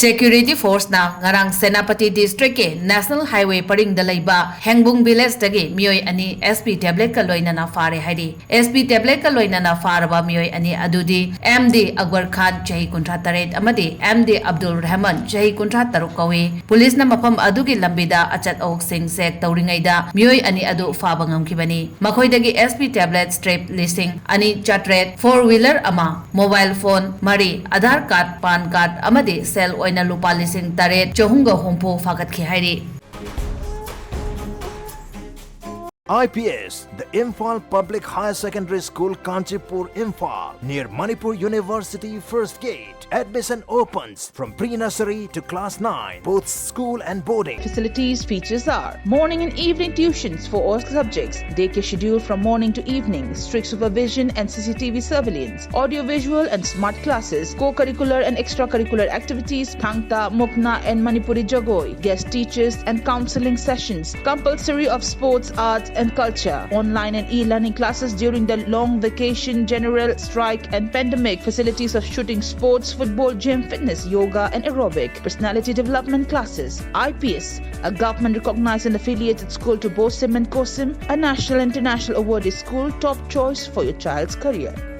Security Force na ngarang Senapati District ke National Highway paring dalaiba Hengbung Village dagi Meeoi ani SP tablet ka Loinana fare haidi SP tablet ka Loinana faraba Meeoi ani adudi MD Akbar Khan chahi kuntra taret amadi MD Abdul Rahman chahi kuntra taruk kawi police na mapam adugi lambida achat ok sing sek tauringaida Meeoi ani adu faba ngamkibani makhoi dagi SP tablet strip listing ani chatret 4-wheeler ama mobile phone mari Aadhaar card pan card amadi cell oina lupa lising taret chahunga hompo fagat ki hairi IPS, the Imphal Public Higher Secondary School, Kanchipur, Imphal, near Manipur University First Gate. Admission opens from pre-nursery to class 9, both school and boarding. Facilities features are morning and evening tuitions for all subjects, daycare schedule from morning to evening, strict supervision and CCTV surveillance, audio-visual and smart classes, co-curricular and extracurricular activities, Thangta, Mukna and Manipuri Jagoi, guest teachers and counseling sessions, compulsory of sports, arts and culture, online and e-learning classes during the long vacation, general strike and pandemic, facilities of shooting sports, football, gym, fitness, yoga and aerobic, personality development classes. IPS, a government recognized and affiliated school to BOSIM and COSIM, a national and international awarded school, top choice for your child's career.